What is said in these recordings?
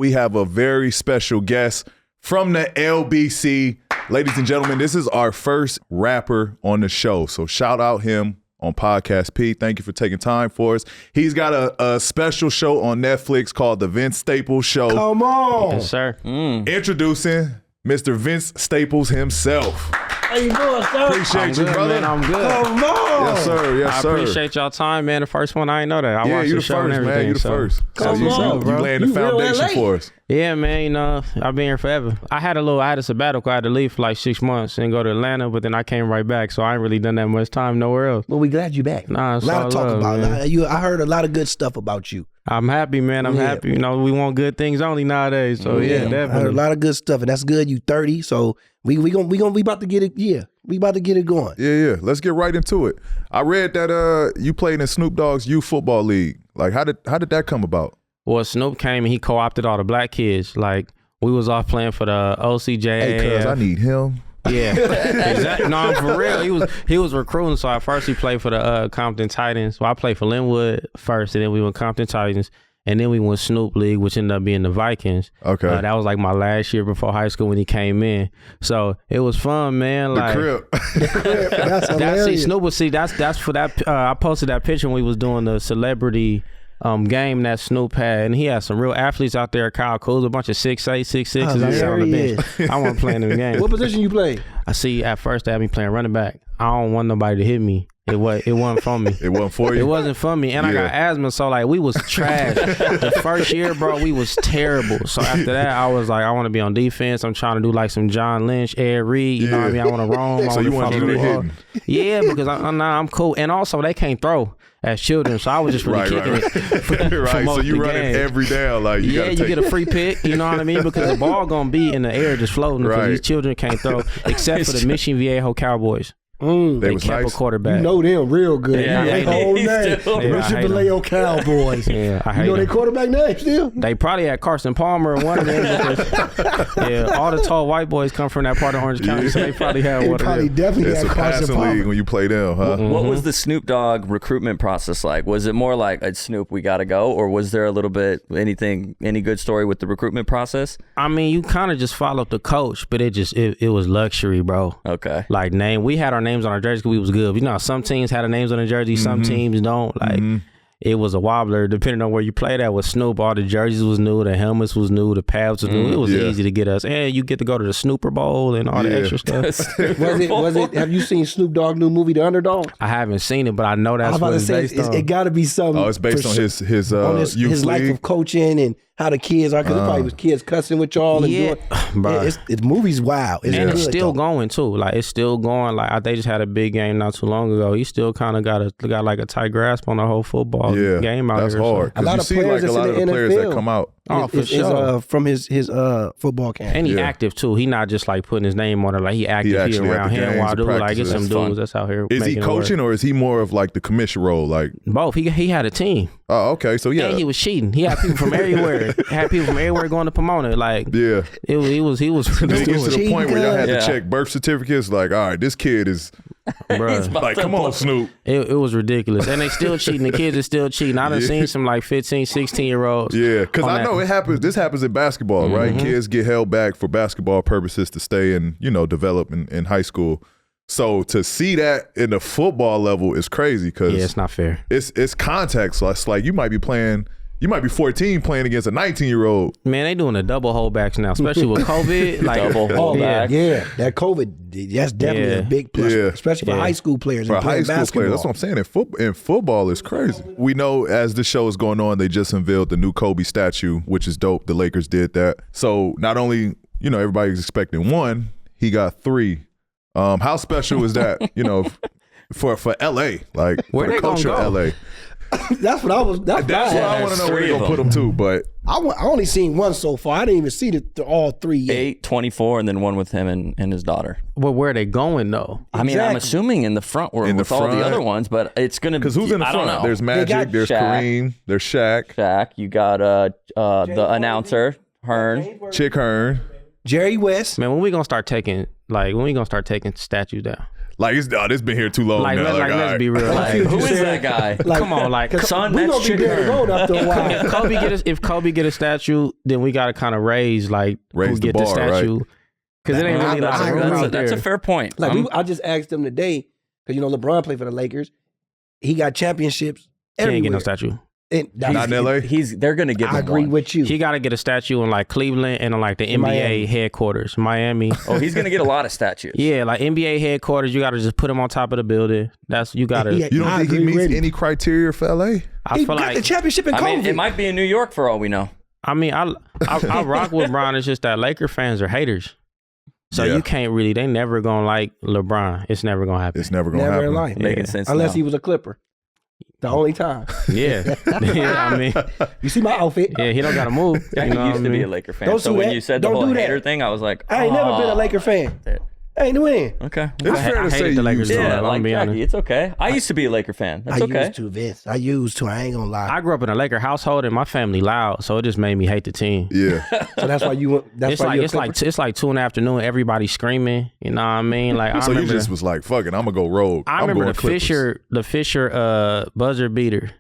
we have a very special guest from the LBC. Ladies and gentlemen, this is our first rapper on the show. So shout out him on Podcast P. Thank you for taking time for us. He's got a special show on Netflix called The Vince Staples Show. Come on. Yes, sir. Introducing Mr. Vince Staples himself. How you doing, sir? Appreciate you, brother. Man, I'm good. Come on. Yes, sir. Yes, sir. I appreciate y'all time, man. The first one, I ain't know that. I watched you the the show and first, everything. man. You the first. Come on, you laying the You real foundation LA. for us. Yeah, man, you know, I've been here forever. I had a sabbatical. I had to leave for like 6 months and go to Atlanta, but then I came right back, so I ain't really done that much time nowhere else. Well, we glad you back. Nah, it's a lot all to talk love, about. man. I heard a lot of good stuff about you. I'm happy, man. I'm happy. You know, we want good things only nowadays, so yeah, I heard definitely. a lot of good stuff, and that's good. You 30, so we about to get it. Yeah, we about to get it going. Yeah. Let's get right into it. I read that you played in Snoop Dogg's youth football league. Like, how did that come about? Well, Snoop came and he co-opted all the black kids. Like, we was off playing for the OCJ. Hey, cuz I need him. Yeah, exactly. No, for real. He was recruiting. So at first he played for the Compton Titans. Well, I played for Linwood first, and then we went Compton Titans, and then we went Snoop League, which ended up being the Vikings. Okay, that was like my last year before high school when he came in. So it was fun, man. Like, the crib. That's hilarious. Snoop was that's for that. I posted that picture when we was doing the celebrity game that Snoop had, and he had some real athletes out there. Kyle Kuz, a bunch of 6'8", 6'6". I sat on the bench. I wasn't playing in the game. What position you play? I see. At first, they had me playing running back. I don't want nobody to hit me. It wasn't for me. It wasn't for you? It wasn't for me. And I got asthma, so like we was trash. The first year, bro, we was terrible. So after that, I was like, I want to be on defense. I'm trying to do like some John Lynch, Ed Reed. You know what I mean? I want to roam. So you want to do hitting? Yeah, because I'm cool. And also, they can't throw as children, so I was just really kicking it. Right. So you running every down, like you get a free pick. You know what I mean? Because the ball gonna be in the air just floating. Because these children can't throw, except for the Mission Viejo Cowboys. They was kept a quarterback. You know them real good. Yeah, you know their whole name. Mission Vallejo Cowboys. Yeah, I hate you know their quarterback name still? They probably had Carson Palmer or one of them. Yeah, all the tall white boys come from that part of Orange County, so they probably had one of them. Definitely had Carson Palmer. League when you play them, huh? What was the Snoop Dogg recruitment process like? Was it more like, Snoop, we got to go? Or was there a little bit, any good story with the recruitment process? I mean, you kind of just followed the coach, but it was luxury, bro. Okay. Like, we had our names on our jerseys because we was good. You know, some teams had their names on their jerseys, some teams don't. Like, it was a wobbler depending on where you played at. With Snoop, all the jerseys was new, the helmets was new, the pads was new. It was easy to get us. And you get to go to the Snooper Bowl and all the extra stuff. Was it? Have you seen Snoop Dogg new movie, The Underdog? I haven't seen it, but I know that's what it's based on. It got to be something. Oh, it's based on his life of coaching and how the kids are. Because it probably was kids cussing with y'all and doing. It's movie's wild. It's It's still going too. Like, it's still going. Like, they just had a big game not too long ago. He still kind of got like a tight grasp on the whole football game out that's here. Hard. A lot of players a lot of the players that come out. Oh, for sure. From his football camp. And he active too. He not just like putting his name on it. Like, he active. He around him while dude. Like, it's some dudes that's out here. Is he coaching or is he more of like the commission role? Like both. He had a team. Oh, okay. So yeah. And he was cheating. He had people from everywhere. Going to Pomona. Like, he was. Did it get to the point where y'all had to check birth certificates? Like, all right, this kid is. Like, come on, Snoop. It was ridiculous. And they still cheating. The kids are still cheating. I done seen some like 15, 16-year-olds. Yeah, because I know it happens. This happens in basketball, right? Kids get held back for basketball purposes to stay and, develop in high school. So to see that in the football level is crazy because it's not fair. It's contact. So it's like you might be 14 playing against a 19-year-old. Man, they doing the double holdbacks now, especially with COVID. Like, double holdback. Yeah, that COVID, that's definitely a big plus, especially for high school players. For high school players, that's what I'm saying. In football, it's crazy. We know as the show is going on, they just unveiled the new Kobe statue, which is dope. The Lakers did that. So not only, everybody's expecting one, he got three. How special is that, for LA, like where for the culture of LA? That's what I was. That's what I want to know where they're gonna put them to. But I only seen one so far. I didn't even see all three yet. 8, 24, and then one with him and his daughter. Well, where are they going though? I mean, I'm assuming in the front with all the other ones, but it's gonna be. Because who's in the front? I don't know. There's Magic. There's Shaq. Kareem. There's Shaq. You got the announcer Hearn. Chick Hearn. Jerry West. Man, when we gonna start taking statues down? Like this been here too long now. Let's be real. Like, who is that guy? Come on, son, we that's gonna be chicken. down the road after a while. If Kobe get a statue, then we gotta kind of raise who the get bar, the statue. Because it ain't really like room out there. That's a fair point. Like I just asked them today because LeBron played for the Lakers. He got championships He everywhere. ain't get no statue. Not in LA. They're gonna give him I agree one. with you. He got to get a statue in like Cleveland and in like the NBA Miami. headquarters, Miami. Oh, he's gonna get a lot of statues. Yeah, like NBA headquarters, you got to just put him on top of the building. You got to. Yeah. You don't I think he agree meets with you. any criteria for LA? I He feel got like the championship in I COVID. mean, it might be in New York for all we know. I rock with Bron. It's just that Laker fans are haters. So Yeah. you can't really. They never gonna like LeBron. It's never gonna happen. It's never gonna Never happen. in life. Making sense Unless now. he was a Clipper. The only time. Yeah, yeah. I mean, You see my outfit? yeah. He don't gotta move. I You know used what to I be a mean? Laker fan. Don't So do when that. you said the Don't whole do that. hater thing, I was like, I ain't never been a Laker fan. I ain't win. Okay. It's fair I to say hated the Lakers. you Yeah, used to. I'm like being Jackie, honest. it's okay. I used to be a Laker fan. That's I okay. used to, Vince. I used to. I ain't gonna lie. I grew up in a Laker household and my family loud, so it just made me hate the team. Yeah. So that's why you went. That's It's why like you're a it's like Clipper? it's like 2 in the afternoon. Everybody screaming. You know what I mean? Like I So you remember. just was like, fuck it, I'm gonna go rogue. I I'm remember going Clippers. the Fisher buzzer beater.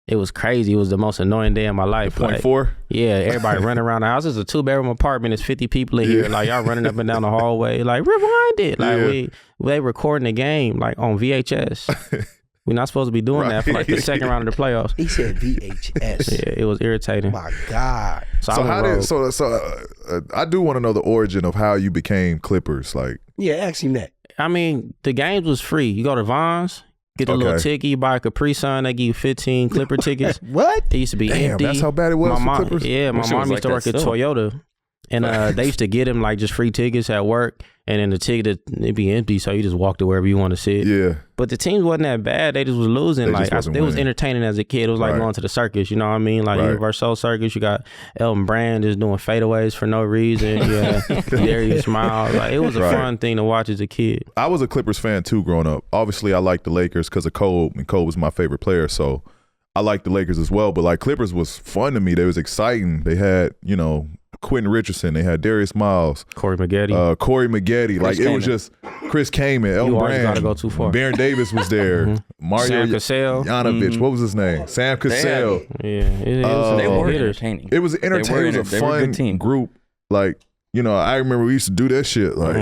It was crazy. It was the most annoying day of my life. Point Like, four. yeah, everybody running around the house. It's a 2-bedroom apartment. It's 50 people in here. Like y'all running up and down the hallway. Like rewind it. Like they recording the game like on VHS. We're not supposed to be doing that for like the second round of the playoffs. He said VHS. Yeah, it was irritating. My God. So So I went how rogue. did I do want to know the origin of how you became Clippers? Like, Yeah, ask him that. I mean, the games was free. You go to Vons, get a little Okay. ticket, you buy a Capri Sun, they give you 15 Clipper tickets. What? It used to be damn, empty. that's how bad it was my for mom, Clippers. Yeah, my Wish it mom was used to like work that at still. Toyota. And they used to get them like just free tickets at work, and then the ticket it'd be empty, so you just walk to wherever you want to sit. Yeah. But the teams wasn't that bad; they just was losing. They Like just wasn't it was winning. entertaining as a kid. It was like Right. going to the circus. You know what I mean? Like Right. Universal Circus. You got Elton Brand just doing fadeaways for no reason. Yeah, Darius Miles. Like it was a Right. fun thing to watch as a kid. I was a Clippers fan too growing up. Obviously, I liked the Lakers because of Cole, and Cole was my favorite player. So I liked the Lakers as well. But like Clippers was fun to me. They was exciting. They had, Quentin Richardson. They had Darius Miles, Corey Maggette. Corey Maggette. Like it was Kaman. just Chris Kaman, Elton always Brand. gotta go too far. Baron Davis was there. Mario Sam Cassell. Yanovich. What was his name? Sam Cassell. Yeah, it was They were hitters. entertaining. It was entertaining. It was a They were a fun good team. group. Like, I remember we used to do that shit. Like,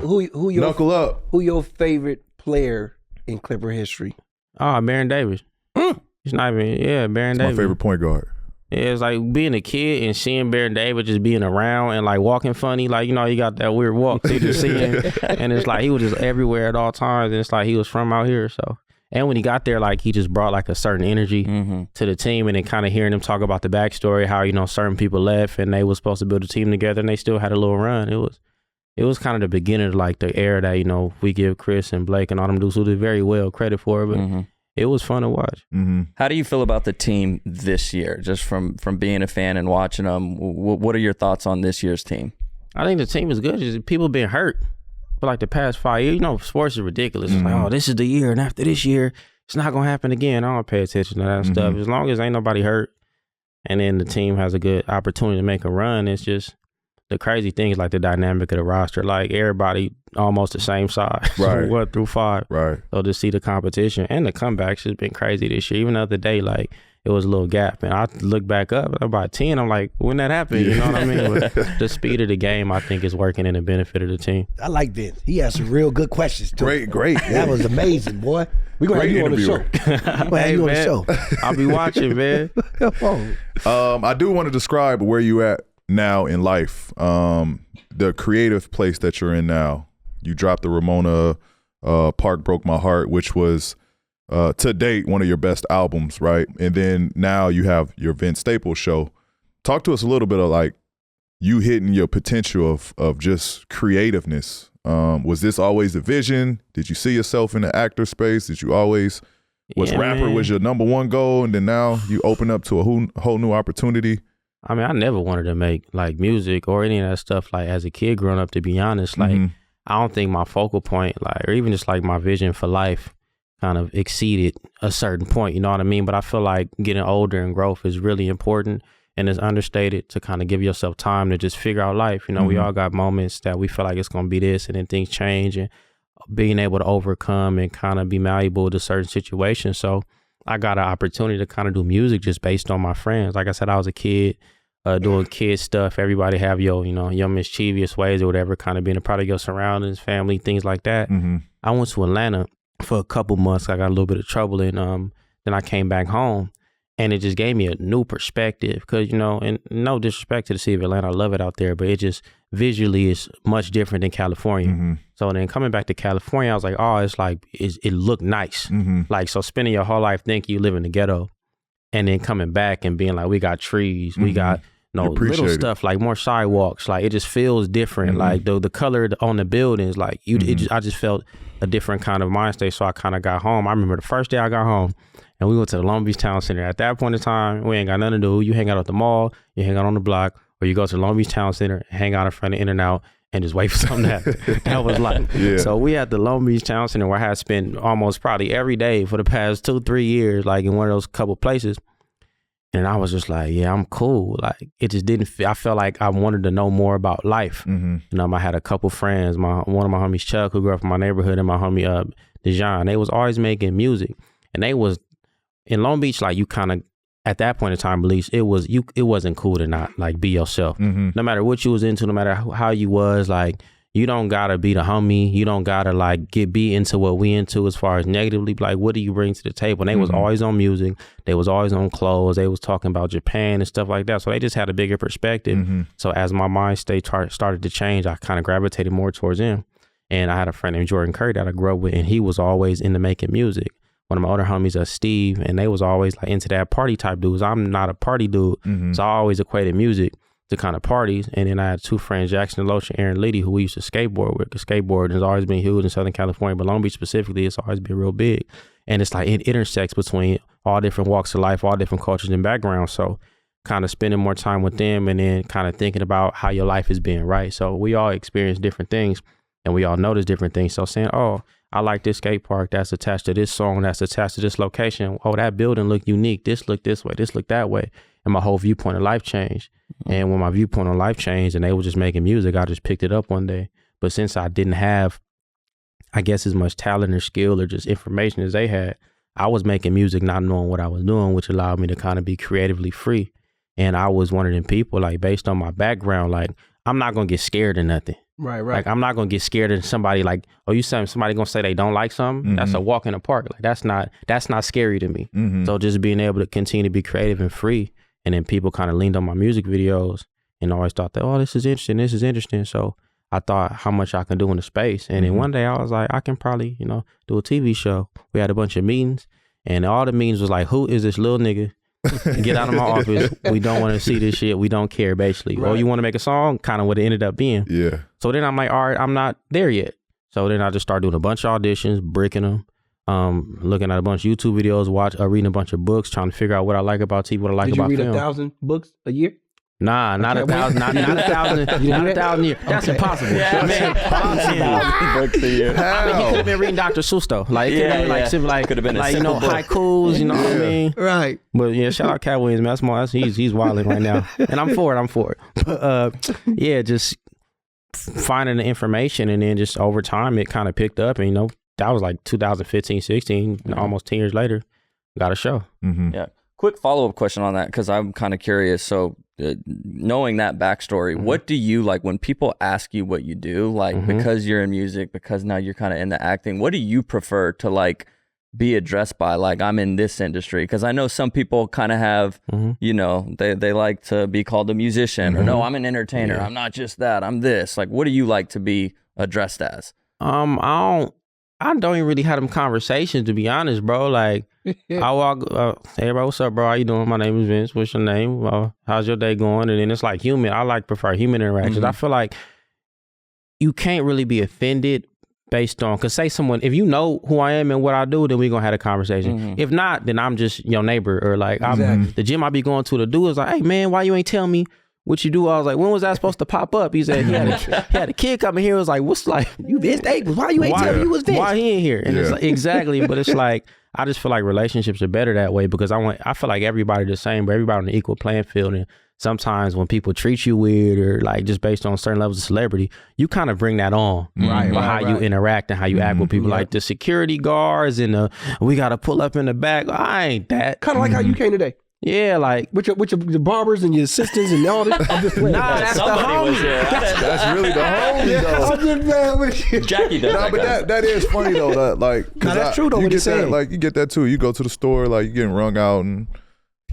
Who your knuckle up. who your favorite player in Clipper history? Baron Davis. It's not even Baron My Davis. favorite point guard. Yeah, it's like being a kid and seeing Baron Davis just being around and like walking funny. Like, he got that weird walk too, just seeing. And it's like he was just everywhere at all times. And it's like he was from out here. So, and when he got there, like he just brought like a certain energy to the team. And then kind of hearing him talk about the backstory, how, certain people left and they was supposed to build a team together and they still had a little run. It was kind of the beginning of like the era that, we give Chris and Blake and all them dudes who did very well credit for it. But it was fun to watch. Mm-hmm. How do you feel about the team this year? Just from being a fan and watching them, what are your thoughts on this year's team? I think the team is good. Just people been hurt for like the past 5 years. Sports is ridiculous. It's like, oh, this is the year, and after this year, it's not gonna happen again. I don't pay attention to that stuff. As long as ain't nobody hurt, and then the team has a good opportunity to make a run. It's just the crazy thing is like the dynamic of the roster. Like everybody almost the same size, Right. 1 through 5. Right. So to see the competition and the comebacks has been crazy this year. Even the other day, like it was a little gap, and I look back up about 10. I'm like, when that happened, you know what I mean? But the speed of the game, I think, is working in the benefit of the team. I like Vince. He has some real good questions too. Great. That was amazing, boy. We're gonna have Great you on the show. interviewer. We're gonna have you on the man, show. I'll be watching, man. I do want to describe where you at now in life. The creative place that you're in now. You dropped the Ramona Park Broke My Heart, which was to date one of your best albums, right? And then now you have your Vince Staples show. Talk to us a little bit of like you hitting your potential of just creativeness. Was this always the vision? Did you see yourself in the actor space? Did you always rapper man. was your number one goal, and then now you open up to a whole new opportunity? I mean, I never wanted to make like music or any of that stuff like as a kid growing up, to be honest. Like I don't think my focal point, like, or even just like my vision for life kind of exceeded a certain point, you know what I mean? But I feel like getting older and growth is really important, and it's understated to kind of give yourself time to just figure out life. We all got moments that we feel like it's going to be this, and then things change, and being able to overcome and kind of be malleable to certain situations. So I got an opportunity to kind of do music just based on my friends. Like I said, I was a kid doing kid stuff. Everybody have your, your mischievous ways or whatever, kind of being a part of your surroundings, family, things like that. I went to Atlanta for a couple months. I got a little bit of trouble, and then I came back home, and it just gave me a new perspective. Because and no disrespect to the city of Atlanta, I love it out there, but it just visually is much different than California. So then coming back to California, I was like, oh, it's like it looked nice. Like, so spending your whole life thinking you live in the ghetto, and then coming back and being like, we got trees, we got little stuff, like more sidewalks, like it just feels different. Like the color on the buildings, like I just felt a different kind of mind state. So I kind of got home. I remember the first day I got home, and we went to the Long Beach Town Center. At that point in time, we ain't got nothing to do. You hang out at the mall, you hang out on the block, or you go to the Long Beach Town Center, hang out in front of In-N-Out, and just wait for something to happen. That was like, so we at the Long Beach Town Center, where I had spent almost probably every day for the past 2-3 years, like in one of those couple places. And I was just like, yeah, I'm cool. Like, it just didn't I felt like I wanted to know more about life. I had a couple friends, one of my homies, Chuck, who grew up in my neighborhood, and my homie, Dejan. They was always making music. And they was, in Long Beach, like, you kind of, at that point in time, at least, it wasn't cool to not, like, be yourself. No matter what you was into, no matter how you was, like, you don't gotta be the homie. You don't gotta like be into what we into as far as negatively. Like, what do you bring to the table? And they was always on music. They was always on clothes. They was talking about Japan and stuff like that. So they just had a bigger perspective. So as my mind state started to change, I kind of gravitated more towards them. And I had a friend named Jordan Curry that I grew up with, and he was always into making music. One of my other homies, Steve, and they was always like into that party type dudes. I'm not a party dude, so I always equated music to kind of parties. And then I had two friends, Jackson Loach and Aaron Liddy, who we used to skateboard with. Because skateboarding has always been huge in Southern California, but Long Beach specifically, it's always been real big. And it's like it intersects between all different walks of life, all different cultures and backgrounds. So kind of spending more time with them, and then kind of thinking about how your life is being, right? So we all experience different things, and we all notice different things. So saying, oh, I like this skate park that's attached to this song, that's attached to this location. Oh, that building look unique. This look this way, this look that way. And my whole viewpoint of life changed. And when my viewpoint on life changed and they were just making music, I just picked it up one day. But since I didn't have, I guess, as much talent or skill or just information as they had, I was making music not knowing what I was doing, which allowed me to kind of be creatively free. And I was one of them people, like, based on my background, like, I'm not going to get scared of nothing. Right. Like, I'm not going to get scared of somebody like, oh, you saying somebody going to say they don't like something? That's a walk in the park. Like, that's not scary to me. So just being able to continue to be creative and free. And then people kind of leaned on my music videos and always thought that, oh, this is interesting. So I thought how much I can do in the space. And then one day I was like, I can probably, do a TV show. We had a bunch of meetings, and all the meetings was like, who is this little nigga? Get out of my office. We don't want to see this shit. We don't care, basically. Right. Oh, you want to make a song? Kind of what it ended up being. Yeah. So then I'm like, all right, I'm not there yet. So then I just started doing a bunch of auditions, bricking them. Looking at a bunch of YouTube videos, reading a bunch of books, trying to figure out what I like about TV, what I like about film. Did you read 1,000 books a year? Nah, not 1,000, not 1,000, not 1,000 a year. That's impossible. Yeah, man. 1,000 books a year. I mean, he could have been reading Dr. Seuss though. Like, could have been like, haikus, you know what I mean? Right. But yeah, shout out Cat Williams, man. That's small. He's wilding right now, and I'm for it. But yeah, just finding the information, and then just over time, it kind of picked up, and that was like 2015, 16, almost 10 years later, got a show. Yeah. Quick follow-up question on that, because I'm kind of curious. So knowing that backstory, what do you like when people ask you what you do, like because you're in music, because now you're kind of into acting, what do you prefer to like be addressed by? Like, I'm in this industry, because I know some people kind of have, they like to be called a musician, or no, I'm an entertainer. Yeah. I'm not just that, I'm this. Like, what do you like to be addressed as? I don't even really have them conversations, to be honest, bro. Like, I walk, hey, bro, what's up, bro? How you doing? My name is Vince. What's your name? How's your day going? And then it's like human. I prefer human interactions. I feel like you can't really be offended based on, because say someone, if you know who I am and what I do, then we're going to have a conversation. If not, then I'm just your neighbor, or like the gym I be going to, the dude is like, hey, man, why you ain't tell me what you do? I was like, when was that supposed to pop up? He said he had a kid coming here. It was like, what's like, you Vince Davis? Why you ain't tell me you was Vince? Why he in here? And it's like, exactly. But it's like, I just feel like relationships are better that way, because I feel like everybody the same, but everybody on the equal playing field. And sometimes when people treat you weird or like just based on certain levels of celebrity, you kind of bring that on. Right. How you interact and how you act with people. Like the security guards and we got to pull up in the back. I ain't that. Kind of like how you came today. Yeah, like with your barbers and your assistants and all this. I'm just playing. Nah, that's the homie. That's really the homie though. I'm just playing with you. Jackie does that. But that is funny though. That like, nah, that's true though. You What get that, like you get that too. You go to the store, like you getting wrung out, and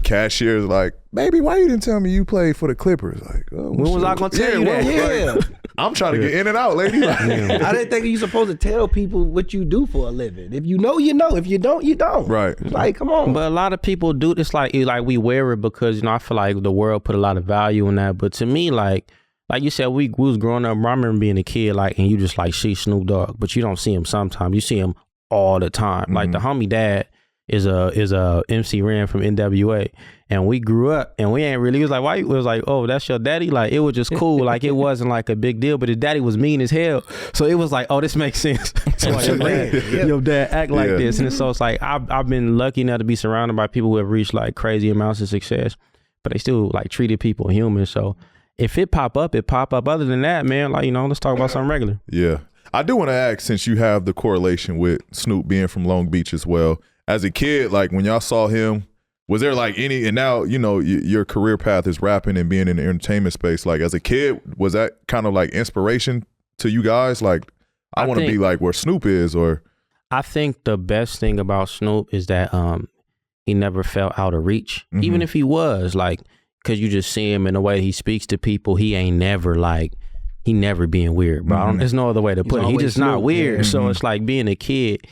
cashier's like, "Baby, why you didn't tell me you played for the Clippers?" Like, oh, when was I gonna tell you that? Yeah. I'm trying to get in and out, lady. Like, I didn't think you supposed to tell people what you do for a living. If you know, you know. If you don't, you don't. Right. Like, come on. But a lot of people do this. Like we wear it because I feel like the world put a lot of value in that. But to me, like you said, we was growing up. I remember being a kid, like, and you just like see Snoop Dogg, but you don't see him sometimes. You see him all the time. Like the homie dad is a MC Ren from NWA. And we grew up and we ain't really, it was like, why? It was like, oh, that's your daddy? Like, it was just cool. Like, it wasn't like a big deal, but his daddy was mean as hell. So it was like, oh, this makes sense. So like, your dad act like this. And so it's like, I've been lucky enough to be surrounded by people who have reached like crazy amounts of success, but they still like treated people human. So if it pop up, it pop up. Other than that, man, like, let's talk about something regular. Yeah. I do want to ask, since you have the correlation with Snoop being from Long Beach as well, as a kid, like when y'all saw him, was there like any, and now, your career path is rapping and being in the entertainment space. Like as a kid, was that kind of like inspiration to you guys? Like, I want to be like where Snoop is, or. I think the best thing about Snoop is that he never felt out of reach. Even if he was, like, because you just see him in the way he speaks to people, he never being weird, bro. There's no other way to put it. He just not weird. Yeah. So it's like being a kid,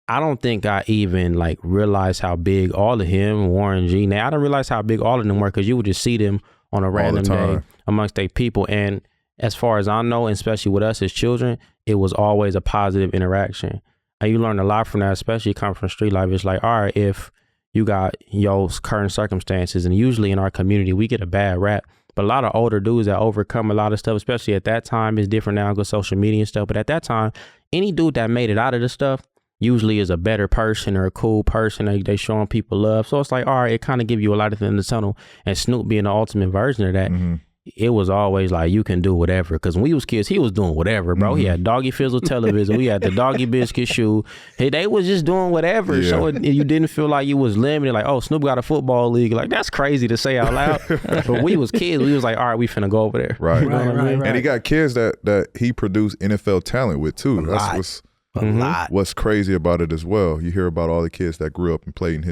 I don't think I even like realized how big all of him, Warren G. Now I didn't realize how big all of them were because you would just see them on a random day amongst their people. And as far as I know, and especially with us as children, it was always a positive interaction. And you learn a lot from that, especially coming from street life. It's like, all right, if you got your current circumstances, and usually in our community, we get a bad rap. But a lot of older dudes that overcome a lot of stuff, especially at that time, is different now with social media and stuff. But at that time, any dude that made it out of the stuff usually is a better person or a cool person. They showing people love. So it's like, all right, it kind of give you a lot of things in the tunnel. And Snoop being the ultimate version of that, it was always like, you can do whatever. Because when we was kids, he was doing whatever, bro. He had Doggy Fizzle television. We had the Doggy Biscuit shoe. They was just doing whatever. Yeah. So you didn't feel like you was limited. Like, oh, Snoop got a football league. Like, that's crazy to say out loud. But we was kids. We was like, all right, we finna go over there. Right. Right. And he got kids that he produced NFL talent with too. That's what's crazy about it as well. You hear about all the kids that grew up and played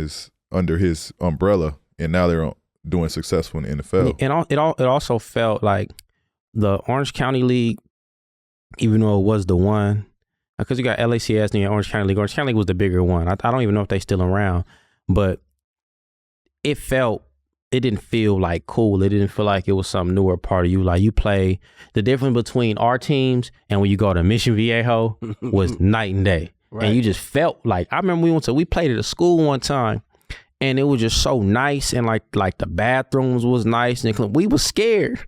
under his umbrella, and now they're doing successful in the NFL. And it also felt like the Orange County League, even though it was the one, because you got LACS and you got Orange County League. Orange County League was the bigger one. I don't even know if they still around, but it didn't feel like cool. It didn't feel like it was some newer part of you. Like you play, the difference between our teams and when you go to Mission Viejo was night and day. Right. And you just felt like, I remember we played at a school one time, and it was just so nice, and like the bathrooms was nice, and we was scared.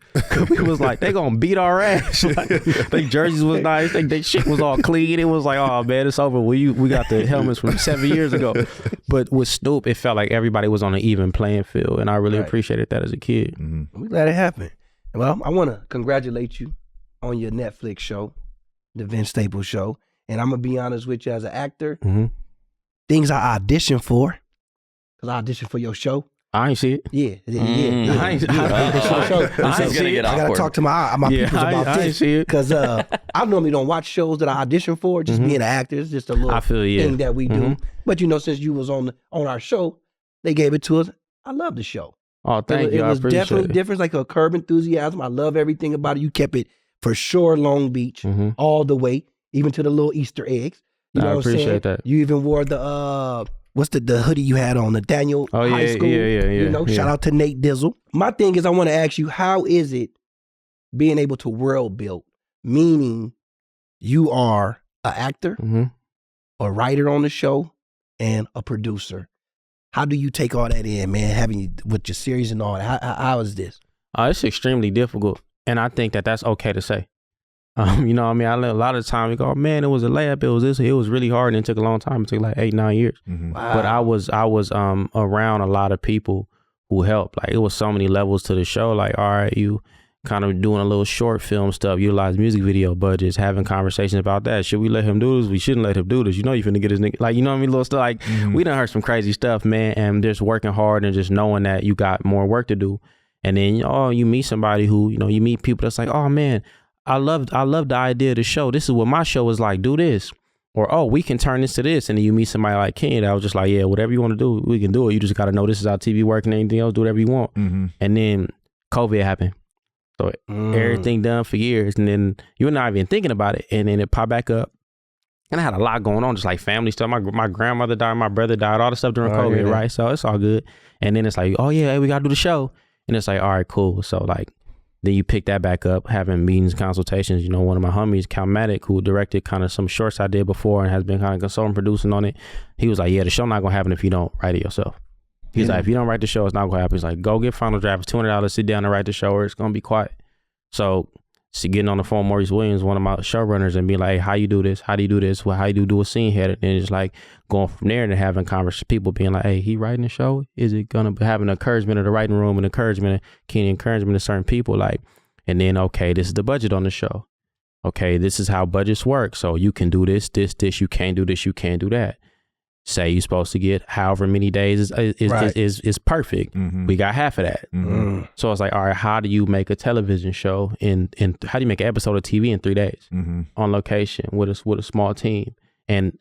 We was like, they gonna beat our ass. Like, they jerseys was nice, they shit was all clean. It was like, oh man, it's over. We got the helmets from 7 years ago. But with Snoop, it felt like everybody was on an even playing field, and I really appreciated that as a kid. We're glad it happened. Well, I want to congratulate you on your Netflix show, the Vince Staples Show. And I'm gonna be honest with you, as an actor, things I auditioned for. I auditioned for your show. I ain't see it. Yeah. I ain't see it. I gotta talk to my people about this. I ain't see it. Because I normally don't watch shows that I audition for. Just being an actor is just a little thing that we do. But since you was on our show, they gave it to us. I love the show. Oh, thank you. It was definitely different, like a Curb Enthusiasm. I love everything about it. You kept it for sure Long Beach all the way, even to the little Easter eggs. You know what I'm saying? I appreciate that. You even wore the what's the hoodie you had on, the Daniel High School? Yeah. Shout out to Nate Dizzle. My thing is, I want to ask you, how is it being able to world build? Meaning you are an actor, a writer on the show, and a producer. How do you take all that in, man, having with your series and all that? How is this? It's extremely difficult, and I think that that's okay to say. You know what I mean? A lot of the time we go, oh, man, it was a layup. It was this. It was really hard, and it took a long time. It took like 8-9 years. Wow. But I was around a lot of people who helped. Like, it was so many levels to the show. Like, all right, you kind of doing a little short film stuff, utilize music video budgets, having conversations about that. Should we let him do this? We shouldn't let him do this. You know, you finna get his nigga. Like, you know what I mean? Little stuff. Like, we done heard some crazy stuff, man. And just working hard and just knowing that you got more work to do. And then, you meet somebody who, you meet people that's like, oh man, I love the idea of the show. This is what my show is like. Do this. Or, oh, we can turn this to this. And then you meet somebody like Ken that was just like, yeah, whatever you want to do, we can do it. You just got to know this is how TV works and anything else, do whatever you want. And then COVID happened. So everything done for years. And then you're not even thinking about it. And then it popped back up. And I had a lot going on, just like family stuff. My grandmother died, my brother died, all the stuff during COVID, right? So it's all good. And then it's like, oh yeah, hey, we got to do the show. And it's like, all right, cool. So like, then you pick that back up, having meetings, consultations. One of my homies, Calmatic, who directed kind of some shorts I did before and has been kind of consulting, producing on it. He was like, yeah, the show not going to happen if you don't write it yourself. He's like, if you don't write the show, it's not going to happen. He's like, go get Final Draft for $200, sit down and write the show, or it's going to be quiet. So getting on the phone, Maurice Williams, one of my showrunners, and being like, hey, how you do this? How do you do this? Well, how you do a scene head? And just like going from there and having conversations, people being like, hey, he writing the show? Is it going to have an encouragement of the writing room and encouragement to certain people? Like, and then, okay, this is the budget on the show. Okay, this is how budgets work. So you can do this, you can't do this, you can't do that. Say you're supposed to get however many days is perfect. We got half of that. So it's like, all right, how do you make a television show in how do you make an episode of TV in 3 days on location with a small team? And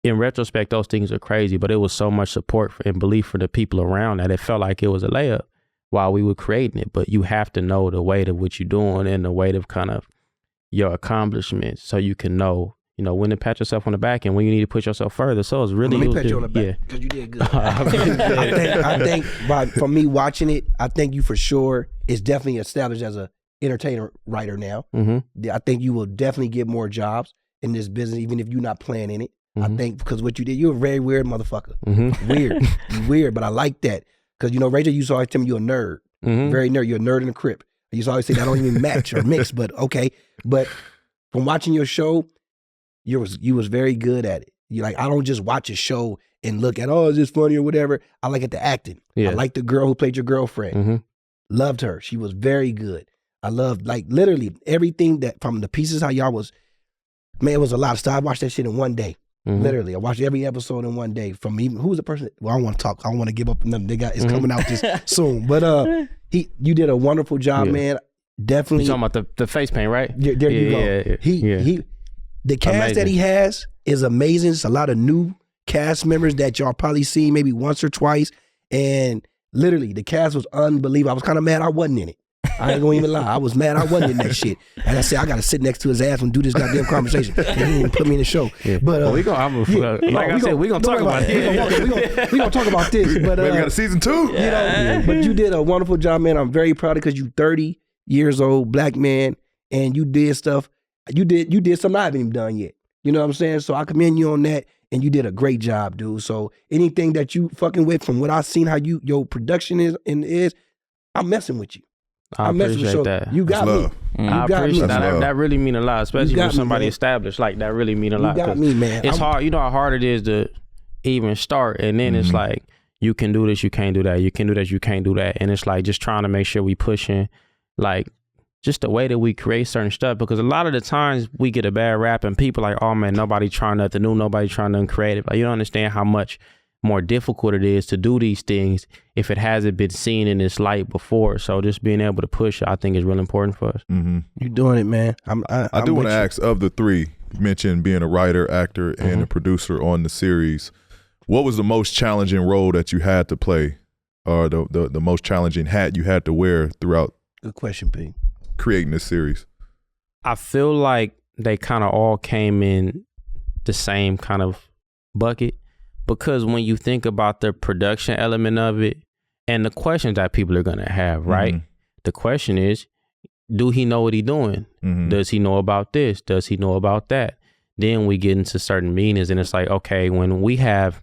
in retrospect, those things are crazy, but it was so much support and belief for the people around that it felt like it was a layup while we were creating it. But you have to know the weight of what you're doing and the weight of kind of your accomplishments so you can know, when to pat yourself on the back and when you need to push yourself further. So it's really, let me pat you on the back because you did good. I think from me watching it, I think you for sure is definitely established as a entertainer writer now. I think you will definitely get more jobs in this business, even if you're not playing in it. I think because what you did, you're a very weird motherfucker. Weird, but I like that because Rachel used to always tell me you're a nerd, very nerd. You're a nerd in a crib. I used to always say that don't even match or mix, but okay. But from watching your show, you was very good at it. I don't just watch a show and look at, oh, is this funny or whatever. I like the acting. I like the girl who played your girlfriend. Loved her. She was very good. I loved literally everything that from the pieces how y'all was, man, it was a lot of stuff. I watched that shit in one day. Literally. I watched every episode in one day from even, who was the person? Well, I don't want to talk. I don't want to give up nothing. It's coming out this soon. But you did a wonderful job, man. Definitely. You're talking about the face paint, right? There you go. The cast that he has is amazing. It's a lot of new cast members that y'all probably seen maybe once or twice. And literally, the cast was unbelievable. I was kind of mad I wasn't in it. I ain't gonna even lie. I was mad I wasn't in that shit. And I said, I gotta sit next to his ass and do this goddamn conversation. And he didn't put me in the show. But we gonna talk about it. We gonna talk about this. But we got a season 2. But you did a wonderful job, man. I'm very proud of because you 30 years old, black man, and you did stuff. You did something I haven't even done yet. You know what I'm saying? So I commend you on that, and you did a great job, dude. So anything that you fucking with, from what I've seen, how your production is, I'm messing with you. I appreciate that. You got me. I appreciate that. That really mean a lot, especially when somebody established. Like, that really mean a lot. You got me, man. It's hard. You know how hard it is to even start, and then it's like, you can do this, you can't do that. You can do that, you can't do that. And it's like just trying to make sure we pushing, like, just the way that we create certain stuff, because a lot of the times we get a bad rap and people like, oh man, nobody trying nothing new, nobody trying nothing creative. Like, you don't understand how much more difficult it is to do these things if it hasn't been seen in this light before. So just being able to push it, I think, is really important for us. You're doing it, man. I do want to ask, of the three, you mentioned being a writer, actor, and a producer on the series. What was the most challenging role that you had to play, or the most challenging hat you had to wear throughout? Good question, P. Creating this series. I feel like they kind of all came in the same kind of bucket, because when you think about the production element of it and the questions that people are going to have, right? The question is, do he know what he's doing? Does he know about this? Does he know about that? Then we get into certain meetings, and it's like, okay, when we having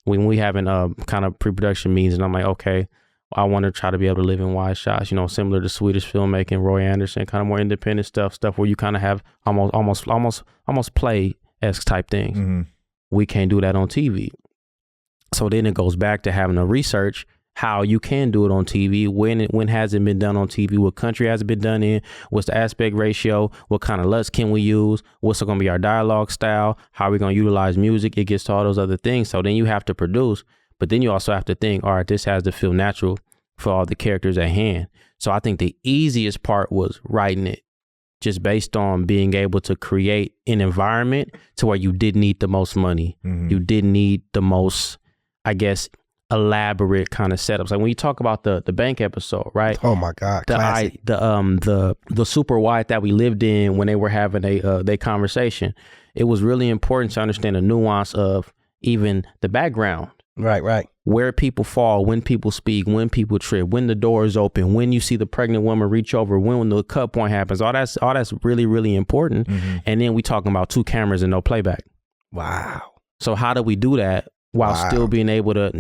kind of pre-production meetings, and I'm like, okay, I want to try to be able to live in wide shots, similar to Swedish filmmaking, Roy Anderson, kind of more independent stuff where you kind of have almost play-esque type things. We can't do that on TV. So then it goes back to having to research how you can do it on TV, when has it been done on TV, what country has it been done in, what's the aspect ratio, what kind of LUTs can we use, what's going to be our dialogue style, how are we going to utilize music. It gets to all those other things. So then you have to produce, but then you also have to think, all right, this has to feel natural for all the characters at hand. So I think the easiest part was writing it, just based on being able to create an environment to where you didn't need the most money. You didn't need the most, I guess, elaborate kind of setups. Like when you talk about the bank episode, right? Oh my God, classic. The super wide that we lived in when they were having their conversation, it was really important to understand the nuance of even the background. Right. Where people fall, when people speak, when people trip, when the door is open, when you see the pregnant woman reach over, when the cut point happens, all that's really, really important. And then we talking about 2 cameras and no playback. Wow. So how do we do that while still being able to,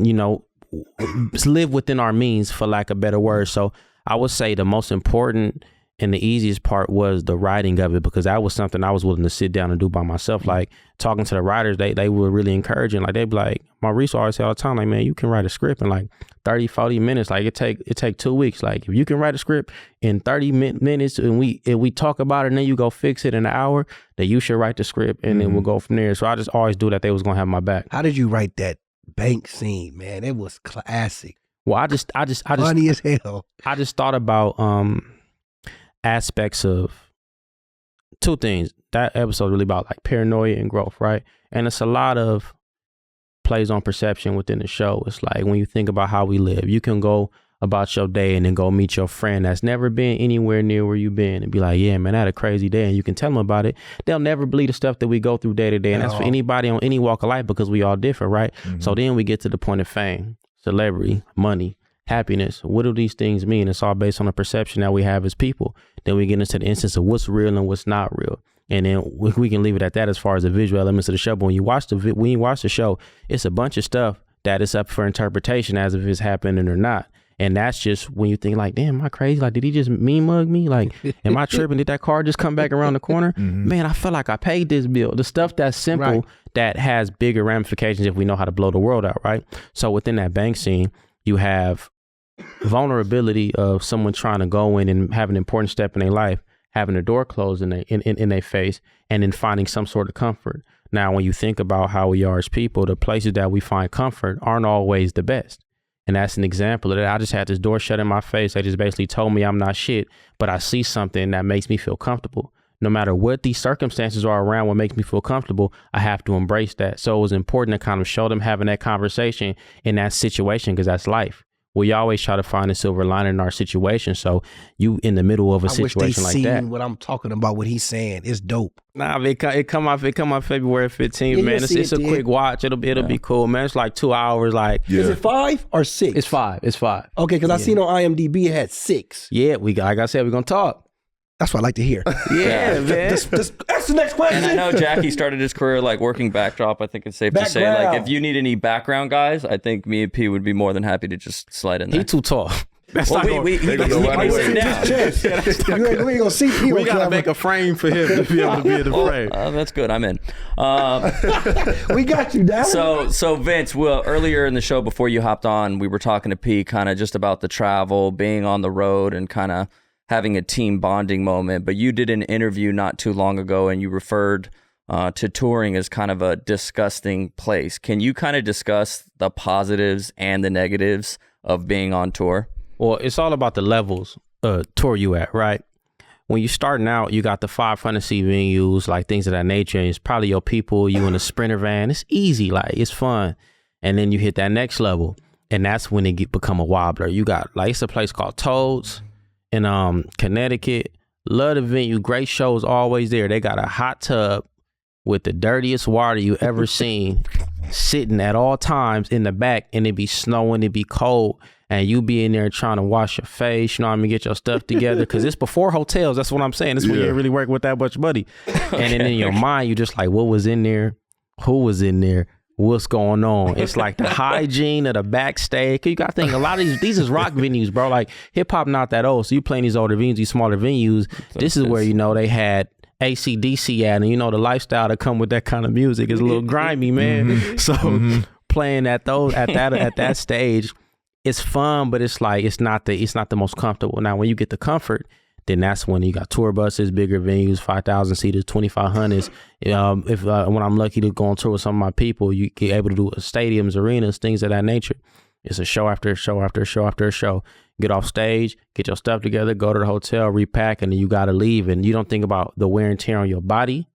live within our means, for lack of better words? So I would say the most important and the easiest part was the writing of it, because that was something I was willing to sit down and do by myself. Like talking to the writers, they were really encouraging. Like they'd be like, Maurice always say all the time, like, man, you can write a script in like 30, 40 minutes. Like it take 2 weeks. Like if you can write a script in 30 minutes and we talk about it and then you go fix it in an hour, then you should write the script and then we'll go from there. So I just always do that. They was going to have my back. How did you write that bank scene, man? It was classic. Well, I just funny as hell. I just thought about aspects of 2 things. That episode really about like paranoia and growth, right? And it's a lot of plays on perception within the show. It's like when you think about how we live, you can go about your day and then go meet your friend that's never been anywhere near where you've been and be like, yeah, man, I had a crazy day. And you can tell them about it. They'll never believe the stuff that we go through day to day. And that's for anybody on any walk of life, because we all different, right? So then we get to the point of fame, celebrity, money, happiness. What do these things mean? It's all based on the perception that we have as people. Then we get into the instance of what's real and what's not real. And then we can leave it at that as far as the visual elements of the show. But when you watch the show, it's a bunch of stuff that is up for interpretation as if it's happening or not. And that's just when you think like, damn, am I crazy? Like, did he just mean mug me? Like, am I tripping? Did that car just come back around the corner? Man, I feel like I paid this bill. The stuff that's simple that has bigger ramifications if we know how to blow the world out, right? So within that bank scene, you have vulnerability of someone trying to go in and have an important step in their life, having the door closed in their face, and then finding some sort of comfort. Now, when you think about how we are as people, the places that we find comfort aren't always the best. And that's an example of that. I just had this door shut in my face. They just basically told me I'm not shit, but I see something that makes me feel comfortable. No matter what these circumstances are around, what makes me feel comfortable, I have to embrace that. So it was important to kind of show them having that conversation in that situation, because that's life. We always try to find a silver lining in our situation. So you in the middle of a situation like that. I wish they seen what I'm talking about, what he's saying. It's dope. Nah, it come out February 15th, man. It's a quick watch. It'll be cool, man. It's like 2 hours. Like, is it 5 or 6? It's 5. It's 5. Okay, because I seen on IMDb it had 6. Yeah, like I said, we're gonna talk. That's what I like to hear. Yeah, man. That's the next question. And I know Jackie started his career like working backdrop. I think it's safe to say, like, if you need any background guys, I think me and P would be more than happy to just slide in there. He too tall. That's well, not he can sit down. You ain't gonna see P. We gotta make a frame for him to be able to be in the frame. That's good. I'm in. We got you, Dad. So Vince, earlier in the show before you hopped on, we were talking to P kind of just about the travel, being on the road, and kind of having a team bonding moment. But you did an interview not too long ago, and you referred to touring as kind of a disgusting place. Can you kind of discuss the positives and the negatives of being on tour? Well, it's all about the levels tour you at, right? When you're starting out, you got the 500-seat venues, like things of that nature. And it's probably your people, you in a Sprinter van. It's easy, like it's fun. And then you hit that next level, and that's when it become a wobbler. You got, like, it's a place called Toads in Connecticut. Love the venue, great shows always there. They got a hot tub with the dirtiest water you ever seen sitting at all times in the back, and it be snowing, it be cold, and you be in there trying to wash your face, you know what I mean, get your stuff together, because it's before hotels. That's what I'm saying. It's when you ain't really working with that much money. Okay. And then in your mind, you just like, what was in there? Who was in there? What's going on? It's like the hygiene of the backstage. You got to think, a lot of these is rock venues, bro. Like, hip hop not that old, so you playing these older venues, these smaller venues. This is where, you know, they had AC/DC at, and you know the lifestyle that come with that kind of music is a little grimy, man. So playing at that stage, it's fun, but it's like it's not the most comfortable. Now, when you get the comfort, then that's when you got tour buses, bigger venues, 5,000 seaters, 2,500s. When I'm lucky to go on tour with some of my people, you get able to do stadiums, arenas, things of that nature. It's a show after a show after a show after a show. Get off stage, get your stuff together, go to the hotel, repack, and then you got to leave. And you don't think about the wear and tear on your body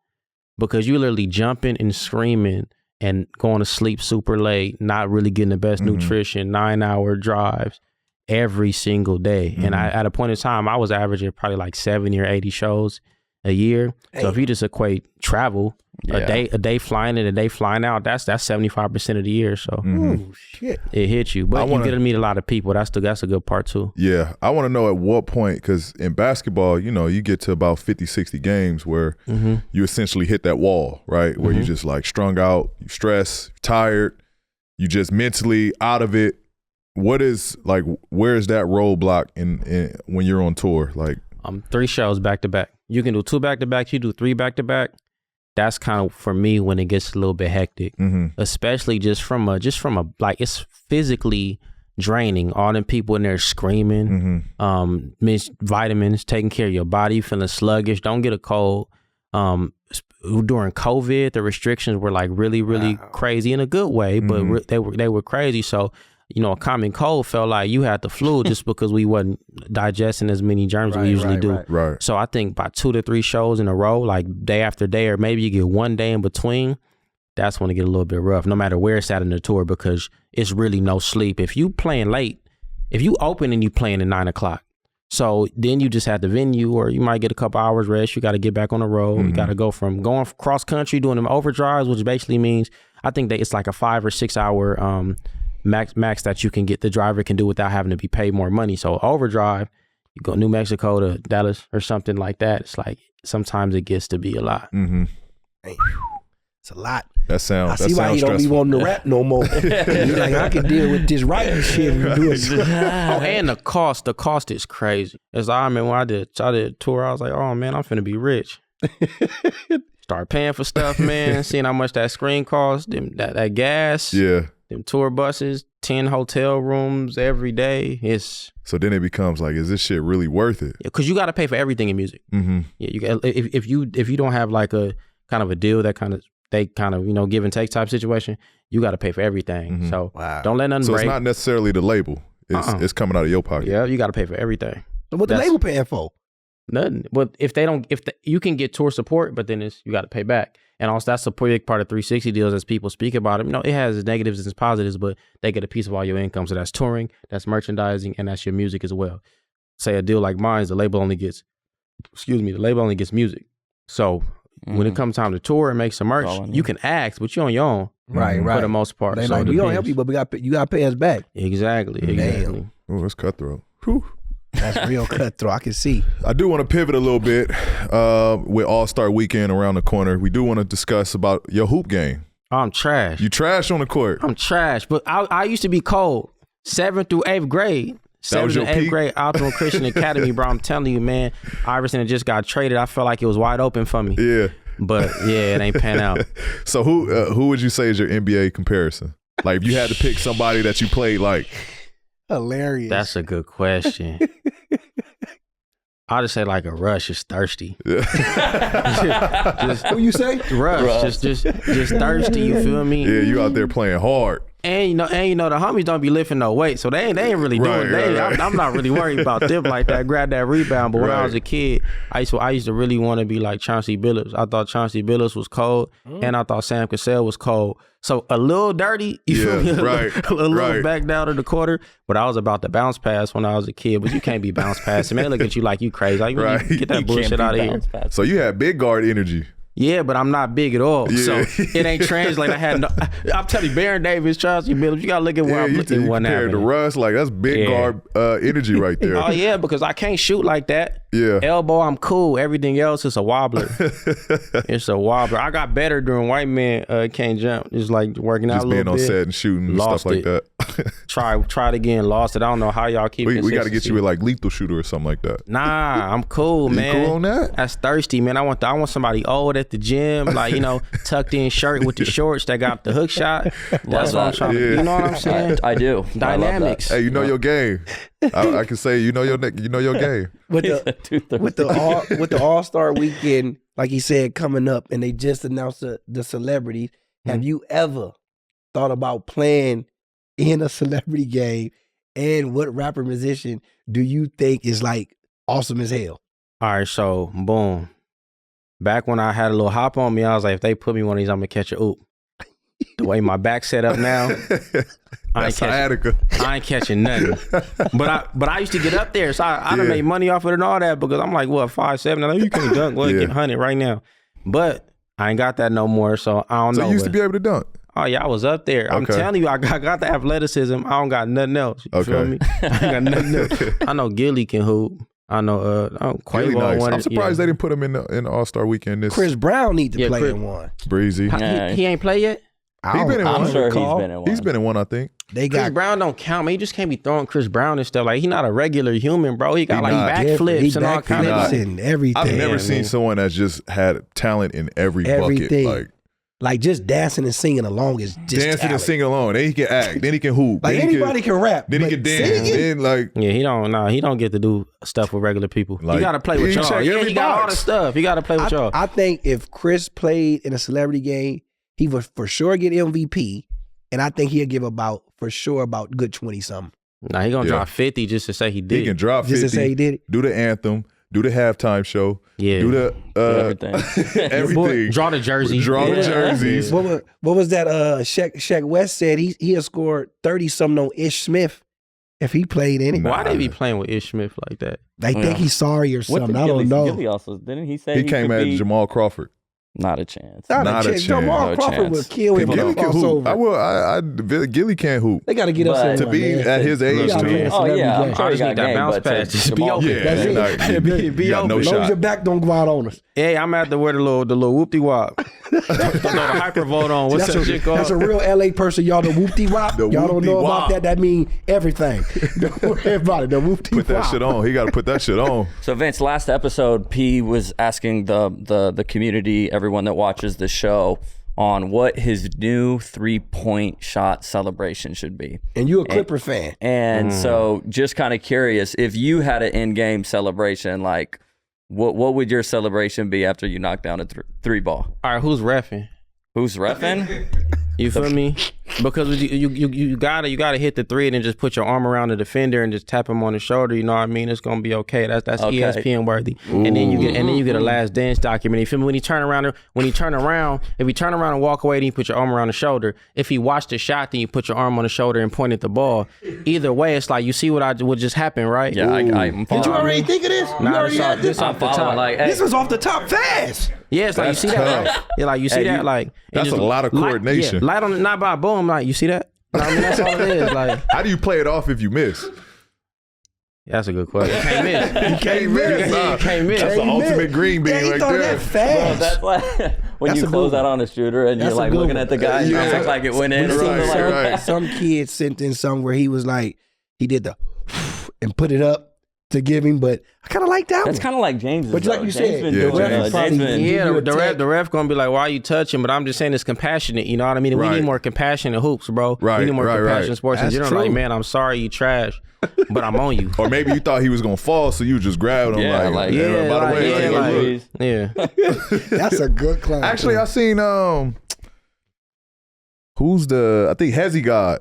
because you're literally jumping and screaming and going to sleep super late, not really getting the best nutrition, 9-hour drives every single day. And at a point in time, I was averaging probably like 70 or 80 shows a year. So if you just equate travel, a day flying in, a day flying out, that's 75% of the year. So oh, shit, it hits you. But you get to meet a lot of people. That's a good part too. Yeah. I want to know at what point, because in basketball, you get to about 50, 60 games where you essentially hit that wall, right? Where you just like strung out, you stressed, tired, you just mentally out of it. What is like, where is that roadblock in when you're on tour? Like 3 shows back to back. You can do 2 back to back, you do 3 back to back. That's kind of for me when it gets a little bit hectic, especially just from a like it's physically draining. All them people in there screaming, miss vitamins, taking care of your body, feeling sluggish. Don't get a cold. During COVID, the restrictions were like really crazy in a good way, but they were crazy. So a common cold felt like you had the flu just because we wasn't digesting as many germs we usually do. Right. So I think by 2 to 3 shows in a row, like day after day, or maybe you get one day in between, that's when it get a little bit rough, no matter where it's at in the tour, because it's really no sleep. If you playing late, if you open and you playing at 9 o'clock, so then you just have the venue, or you might get a couple hours rest. You got to get back on the road. You got to go from going cross country, doing them overdrives, which basically means I think that it's like a 5 or 6 hour max that you can get, the driver can do without having to be paid more money. So overdrive, you go New Mexico to Dallas or something like that. It's like sometimes it gets to be a lot. It's a lot. I see why he don't be wanting to rap no more. He's like, I can deal with this writing shit and do it. And the cost is crazy. As I remember when I did a tour, I was like, oh man, I'm finna be rich. Start paying for stuff, man. Seeing how much that screen costs, that gas. Yeah. Them tour buses, 10 hotel rooms every day. So then it becomes like, is this shit really worth it? Because you got to pay for everything in music. Yeah, if you don't have like a kind of a deal that they give and take type situation, you got to pay for everything. So don't let nothing break. So it's not necessarily the label. It's coming out of your pocket. Yeah, you got to pay for everything. So what the label paying for? Nothing. But you can get tour support, but then you got to pay back. And also that's a big part of 360 deals as people speak about it. It has its negatives and its positives, but they get a piece of all your income. So that's touring, that's merchandising, and that's your music as well. Say a deal like mine, the label only gets music. So when it comes time to tour and make some merch, you can ask, but you're on your own. Right. For the most part. They so like, we don't help you, but you got to pay us back. Exactly. Oh, that's cutthroat. Whew. That's real cutthroat. I can see. I do want to pivot a little bit with All-Star Weekend around the corner. We do want to discuss about your hoop game. I'm trash. You trash on the court. I'm trash, but I used to be cold. 7th through 8th grade. 7th and 8th grade, Alton Christian Academy, bro. I'm telling you, man. Iverson had just got traded. I felt like it was wide open for me. Yeah. But yeah, it ain't pan out. So who would you say is your NBA comparison? Like if you had to pick somebody that you played like. Hilarious. That's a good question. I'll just say like a Rush is thirsty. What you say? Rush. Just thirsty. You feel me? Yeah, you out there playing hard. And you know the homies don't be lifting no weight, so they ain't really doing it. I'm not really worried about them like that. Grab that rebound. But when I was a kid, I used to really want to be like Chauncey Billups. I thought Chauncey Billups was cold, and I thought Sam Cassell was cold. So a little dirty, you feel me? A little back down to the quarter. But I was about to bounce pass when I was a kid. But you can't be bounce passing. Man, they look at you like you crazy. Like, you get that bullshit out of here. So you had big guard energy. Yeah, but I'm not big at all. Yeah. So it ain't translating. I'm telling you, Baron Davis, Chauncey Billups, you got to look at where I'm looking. You compared to Russ, like that's big guard energy right there. Oh, yeah, because I can't shoot like that. Yeah. Elbow, I'm cool. Everything else is a wobbler. It's a wobbler. I got better during White Man Can't Jump. Just like working out a little bit. Just being on set and shooting and stuff like that. Tried again, lost it. I don't know how y'all keep it. We got to get you with like Lethal Shooter or something like that. Nah, I'm cool, man. You cool on that? That's thirsty, man. I want somebody old at the gym, like, tucked in shirt with the shorts that got the hook shot. That's what I'm trying to do. You know what I'm saying? I do. Dynamics. Hey, you know your game. I can say you know your game. With the All-Star weekend, like he said, coming up, and they just announced the celebrities. Have you ever thought about playing in a celebrity game, and what rapper musician do you think is like awesome as hell? All right, so boom. Back when I had a little hop on me, I was like, if they put me one of these, I'm gonna catch a oop. The way my back's set up now, I ain't catching nothing. But I used to get up there, so I done made money off it and all that, because I'm like, what, 5'7"? I know you can't dunk. Well, get 100 right now. But I ain't got that no more, so I don't know. So you used to be able to dunk? Oh yeah, I was up there. I'm telling you, I got the athleticism. I don't got nothing else. You feel me? I ain't got nothing else. I know Gilly can hoop. I know Quavo. Nice. I'm surprised they didn't put him in the All-Star weekend. Chris Brown need to play in one. Breezy. He ain't played yet? He's been in one. I'm sure he's been in one. He's been in one, I think. Chris Brown don't count, man. You just can't be throwing Chris Brown and stuff. Like, he's not a regular human, bro. He got backflips and all kinds of and everything. I've never seen someone that's just had talent in every bucket. Like just dancing and singing along is just dancing talent. And singing along. Then he can act. Then he can hoop. Like anybody can rap. Then he can dance. Then he don't get to do stuff with regular people. Like, you got to play with y'all. Yeah, he got all the stuff. You got to play with y'all. I think if Chris played in a celebrity game, he would for sure get MVP, and I think he'll give about good 20 something. Nah, he gonna drop 50 just to say he did. He can drop 50 just to say he did it. Do the anthem. Do the halftime show. Yeah. Do the everything. Draw the jersey. The jerseys. What was that? Shaq West said he had scored 30 something on Ish Smith if he played in it. Why they be playing with Ish Smith like that? They think he's sorry or something. I don't know. Gilly also didn't he say he came at Jamal Crawford? Not a chance. Not a chance. Jamal Crawford would kill him. Gilly can hoop. Gilly can't hoop. They got to get us to be at his age too. Oh yeah, I'm sure he got that bounce pass. Just be open. Be open. No shot. As long as your back don't go out on us. Hey, I'm at the wear the little whoop de wop. The hypervolt on. What's that shit called? That's a real LA person. Y'all the whoop de wop. Y'all don't know about that. That mean everything. Everybody the whoop de wop. Put that shit on. He got to put that shit on. So Vince, last episode, P was asking the community, everyone that watches the show, on what his new 3-point shot celebration should be. And you a Clipper fan. And so just kind of curious, if you had an in-game celebration, like what would your celebration be after you knock down a three ball? All right, who's reffing? Who's reffing? You feel me? Because you gotta hit the three and then just put your arm around the defender and just tap him on the shoulder. You know what I mean? It's gonna be okay. That's okay. ESPN worthy. Ooh. And then you get a last dance document. You feel me? When he turn around, if you turn around and walk away, then you put your arm around the shoulder. If he watched the shot, then you put your arm on the shoulder and point at the ball. Either way, it's like you see what just happened, right? Yeah, I'm did you already think of this? Nah, this off the top. Like, hey. This was off the top fast. Yeah, it's like you see that. Yeah, like you see that. Like that's a lot of coordination. Light on the not by boom. Like you see that. I mean, that's all it is. Like, how do you play it off if you miss? That's a good question. You can't miss. You can't miss. That's the ultimate green bean right there. That fast. Bro, that's like when you close out on a shooter and you're like looking at the guy and it looks like it went in. Right. Some kid sent in some where he was like, he did the and put it up to give him, but I kind of like that one. That's kind of like James's. But like you said, the ref gonna be like, why are you touching? But I'm just saying it's compassionate. You know what I mean? We need more compassionate hoops, bro. We need more compassionate sports in general. Like, man, I'm sorry you trash, but I'm on you. Or maybe you thought he was gonna fall, so you just grabbed him. By the way, that's a good class. Actually, I seen I think Hezzy God.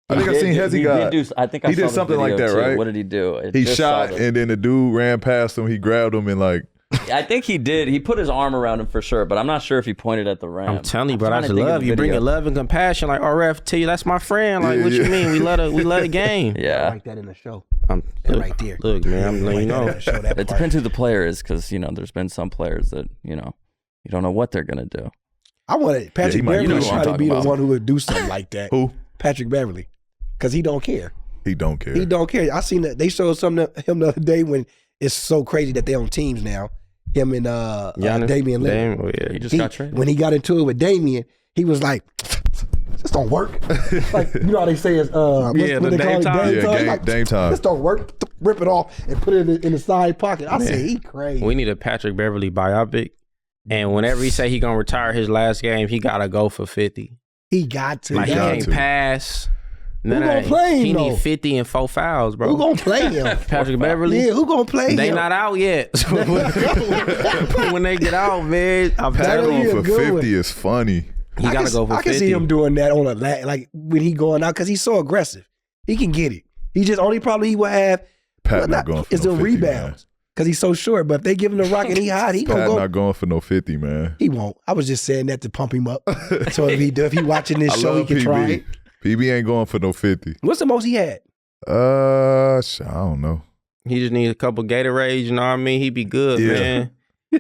I seen Hezzy God. He did something like that, too. right? What did he do? He shot, and then the dude ran past him. He grabbed him and like. I think he did. He put his arm around him for sure, but I'm not sure if he pointed at the rim. I'm telling you, bro, I just love you. Bring love and compassion. Like, ref, tell you that's my friend. Like, what you mean? We love the game. Yeah, I like that in the show. Right there. Look, man, I'm letting you know. It depends who the player is, because there's been some players that you don't know what they're gonna do. I wanted Patrick Beverly to try to be the one who would do something like that. Who? Patrick Beverly. Because he don't care. He don't care. I seen that they showed something to him the other day when it's so crazy that they on teams now. Him and Damian Lillard. He just got traded. When he got into it with Damian, he was like, this don't work. Like, you know how they say it's, what they call it, Dame time? Like, Dame time. This don't work. Rip it off and put it in the side pocket. I say he crazy. We need a Patrick Beverly biopic. And whenever he say he gonna retire his last game, he gotta go for 50. He got to. Like, he can't pass. Who gonna play him, He though? need 50 and 4 fouls, bro. Who gonna play him? Patrick Beverly? Yeah, who gonna play him? They not out yet. So when they get out, man, Patrick going for 50 is funny. He gotta go for 50. I can see him doing that on a like when he going out because he's so aggressive. He can get it. He just only problem he will have Pat not going for is no the 50, rebounds because he's so short. But if they give him the rock and he hot, he gonna go. Pat not going for no 50, man. He won't. I was just saying that to pump him up. So if he watching this show, he can try it. PB ain't going for no 50. What's the most he had? I don't know. He just needs a couple Gatorades, you know what I mean? He'd be good, man.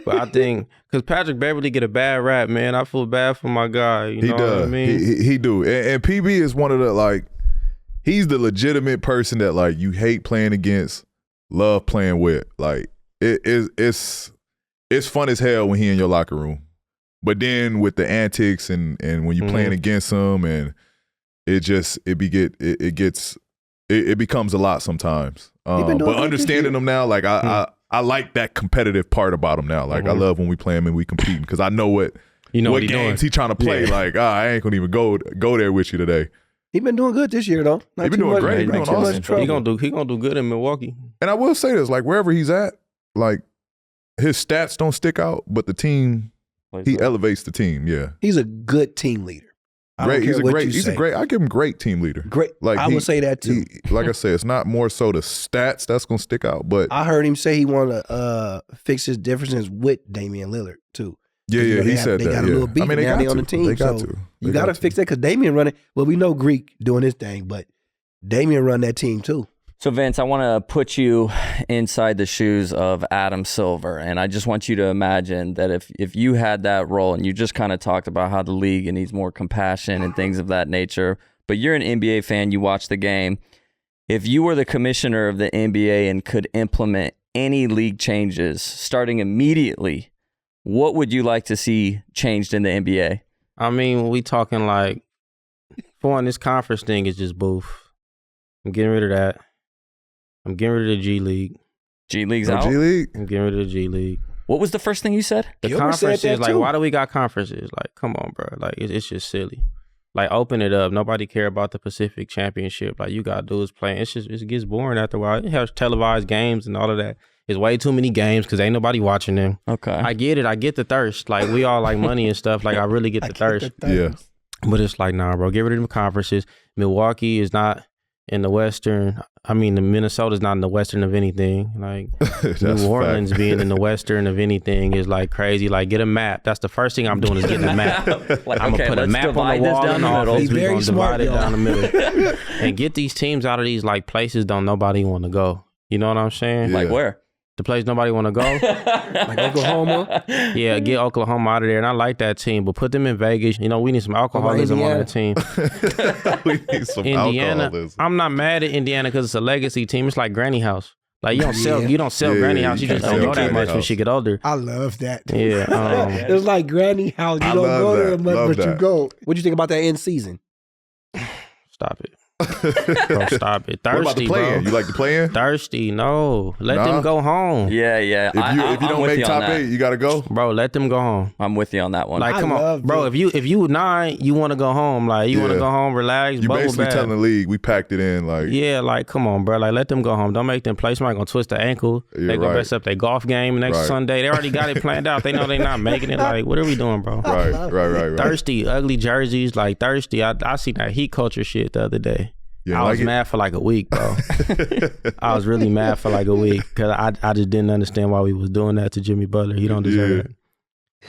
But I think, because Patrick Beverly get a bad rap, man. I feel bad for my guy, you know what I mean? He do. And PB is one of the, like, he's the legitimate person that, like, you hate playing against, love playing with. Like, it's fun as hell when he in your locker room. But then with the antics and when you playing against him, and it becomes a lot sometimes. But understanding him now, like I like that competitive part about him now. Like I love when we play him and we competing because I know what games he trying to play. Like I ain't gonna even go there with you today. He been doing good this year though. He been doing great. He been doing awesome. He gonna do good in Milwaukee. And I will say this, like wherever he's at, like his stats don't stick out, but the team, he elevates the team. Yeah, he's a good team leader. Great. He's a great. I give him great team leader. Great. Like I would say that too. Like I said, it's not more so the stats that's gonna stick out, but I heard him say he want to fix his differences with Damian Lillard too. Yeah, he said that. They got a little beef now they on the team. They got to. You got to fix that because Damian running. Well, we know Greek doing his thing, but Damian run that team too. So Vince, I want to put you inside the shoes of Adam Silver, and I just want you to imagine that if you had that role, and you just kind of talked about how the league needs more compassion and things of that nature, but you're an NBA fan, you watch the game. If you were the commissioner of the NBA and could implement any league changes starting immediately, what would you like to see changed in the NBA? I mean, we talking like, for one, this conference thing is just boof. I'm getting rid of that. I'm getting rid of the G League. G League's out? G League? I'm getting rid of the G League. What was the first thing you said? The conferences, like, why do we got conferences? Like, come on, bro. Like, it's just silly. Like, open it up. Nobody care about the Pacific Championship. Like, you got to do is play. It gets boring after a while. It has televised games and all of that. It's way too many games because ain't nobody watching them. Okay. I get it. I get the thirst. Like, we all like money and stuff. Like, I really get the thirst. Yeah. But it's like, nah, bro. Get rid of them conferences. Milwaukee is not in the Western. I mean, the Minnesota's not in the Western of anything. Like, New Orleans being in the Western of anything is like crazy. Like, get a map. That's the first thing I'm doing is getting a map. Like, I'm going to put a map on the wall and all this. We're going to divide it down the middle. And get these teams out of these, like, places don't nobody want to go. You know what I'm saying? Like where? The place nobody want to go. Like Oklahoma? Yeah, get Oklahoma out of there. And I like that team, but put them in Vegas. You know, we need some alcoholism on that team. We need some Indiana, alcoholism. I'm not mad at Indiana because it's a legacy team. It's like Granny House. Like, you don't sell Granny House. You just don't know that much when she get older. I love that. Yeah. It's like Granny House. You don't go there much, but you go. What'd you think about that end season? Stop it. Bro, stop it. Thirsty, what about the play-in? bro. You like the play-in? Thirsty, no. Let them go home. Yeah. If you don't make top 8, you got to go? Bro, let them go home. I'm with you on that one. Like, come on. Bro, if you 9, you want to go home. Like, you want to go home, relax, you bubble basically bath. telling the league, we packed it in. Like, yeah, like, come on, bro. Like, let them go home. Don't make them play. Somebody going to twist the ankle. They going to mess up their golf game next Sunday. They already got it planned out. They know they not making it. Like, what are we doing, bro? Right. Thirsty, ugly jerseys. Like, thirsty. I seen that heat culture shit the other day. I was mad for like a week, bro. I was really mad for like a week because I just didn't understand why we was doing that to Jimmy Butler. He don't deserve it.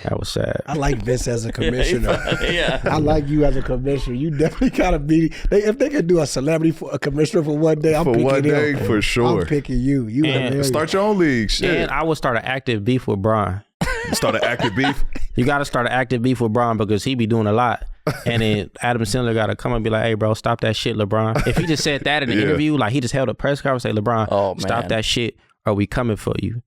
That was sad. I like Vince as a commissioner. Yeah. I like you as a commissioner. You definitely gotta be. If they could do a celebrity for a commissioner for one day, I'm picking him. For sure. I'm picking you. Start your own league. Shit. And I would start an active beef with Brian. Start an active beef? You got to start an active beef with Brian because he be doing a lot. And then Adam Sandler got to come and be like, hey, bro, stop that shit, LeBron. If he just said that in the interview, like he just held a press conference, say, LeBron, stop that shit or we coming for you.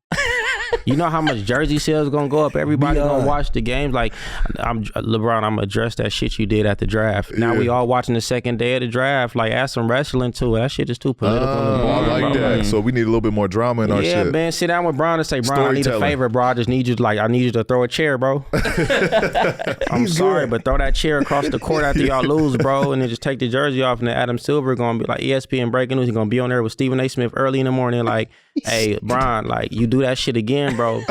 You know how much jersey sales gonna go up? Everybody gonna watch the games. Like, LeBron, I'm gonna address that shit you did at the draft. Now we all watching the second day of the draft. Like, add some wrestling to it. That shit is too political. I like that. So we need a little bit more drama in our shit. Yeah, man. Sit down with Bron and say, Bron, I need a favor, bro. I need you to throw a chair, bro. I'm sorry, but throw that chair across the court after y'all lose, bro, and then just take the jersey off. And then Adam Silver gonna be like ESPN breaking news. He's gonna be on there with Stephen A. Smith early in the morning, like, hey, Bron, like, you do that shit again, bro.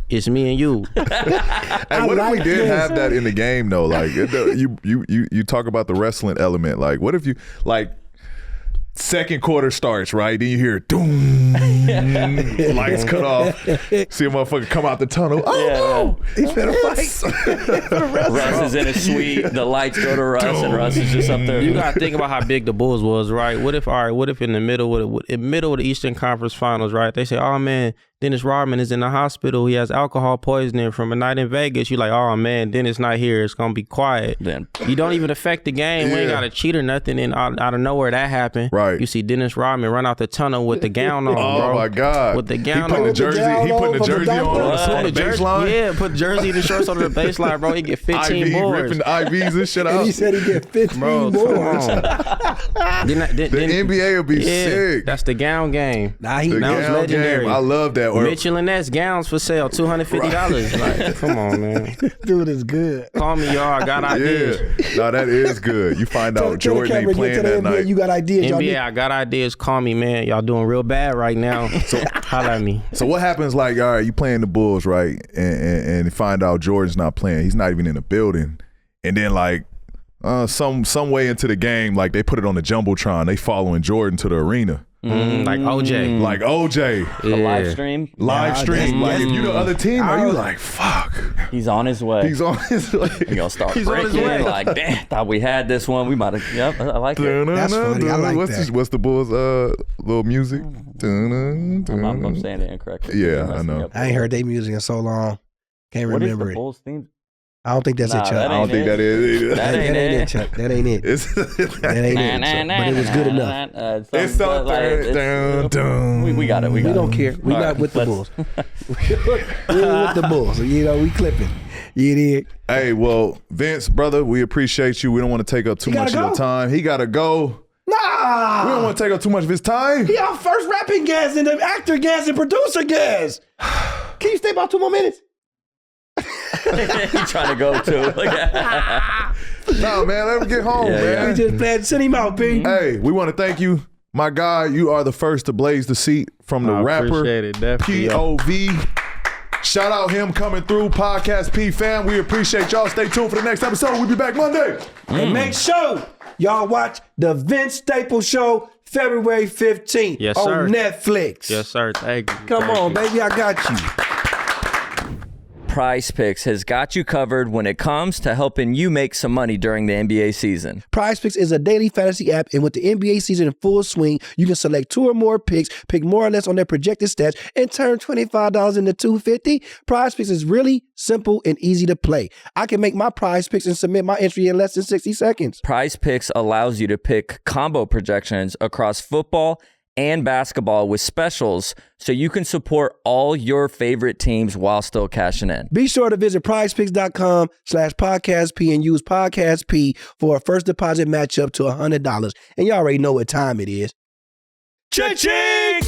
It's me and you. And what if we did have that in the game though? Like, you talk about the wrestling element. Like, what if you like second quarter starts, right? Then you hear doom, lights cut off. See a motherfucker come out the tunnel. Oh, no, he's finna fight. Russ is in a suite. The lights go to Russ, and Russ is just up there. You gotta think about how big the Bulls was, right? What if in the middle of the Eastern Conference Finals, right? They say, oh man, Dennis Rodman is in the hospital. He has alcohol poisoning from a night in Vegas. You're like, oh man, Dennis not here. It's gonna be quiet. Then you don't even affect the game. Yeah. We ain't got a cheat or nothing. And out of nowhere that happened. Right. You see Dennis Rodman run out the tunnel with the gown on. Oh bro. My God. With the gown on. He putting the jersey on the baseline. Yeah, put jersey and the shorts on the baseline, bro. He get 15 boards. Ripping the IVs and shit out. And he said he get 15 boards. The NBA will be sick. That's the gown game. Nah, he was legendary. Game. I love that. Mitchell and Ness gowns for sale, $250. Like, come on, man. Dude is good. Call me, y'all. I got ideas. Yeah. No, that is good. You find out Jordan ain't playing that night. You got ideas. NBA, I got ideas. Call me, man. Y'all doing real bad right now. So holla at me. So what happens? Like, all right, you playing the Bulls, right? And you find out Jordan's not playing. He's not even in the building. And then like some way into the game, like they put it on the jumbotron. They following Jordan to the arena. Like OJ. Like OJ. The live stream. Like if you the other team, are you like, fuck? He's on his way. He's on his way. He gonna start He's breaking. On his way. Like, damn, thought we had this one. We might have. Yep, I like it. That's funny. I like that. What's the Bulls' little music? I'm saying it incorrectly. Yeah, I know. I ain't heard their music in so long. Can't remember it. What is the Bulls theme? I don't think that's it, Chuck. I don't think that is either. That ain't it, Chuck. That ain't it. That ain't it. But it was good enough. It's something. We got it. We don't care. We not with the Bulls. We with the Bulls. You know, we clipping. You did. Hey, well, Vince, brother, we appreciate you. We don't want to take up too much of your time. He got to go. Nah. We don't want to take up too much of his time. He our first rapping guest and the actor guest and producer guest. Can you stay about 2 more minutes? He's trying to go too. No, man, let him get home, man. We just played, send him out, B. Hey, we want to thank you, my guy. You are the first to blaze the seat from the rapper POV. Shout out him coming through, Podcast P fam. We appreciate y'all. Stay tuned for the next episode. We'll be back Monday. And make sure y'all watch the Vince Staples Show February 15th on Netflix. Yes, sir. Thank you. Come on, baby. I got you. Prize Picks has got you covered when it comes to helping you make some money during the NBA season. Prize Picks is a daily fantasy app, and with the NBA season in full swing, you can select 2 or more picks, pick more or less on their projected stats, and turn $25 into $250. Prize Picks is really simple and easy to play. I can make my Prize Picks and submit my entry in less than 60 seconds. Prize Picks allows you to pick combo projections across football and basketball with specials so you can support all your favorite teams while still cashing in. Be sure to visit prizepicks.com/podcastp and use Podcast P for a first deposit match up to $100. And you already know what time it is. Cha-ching!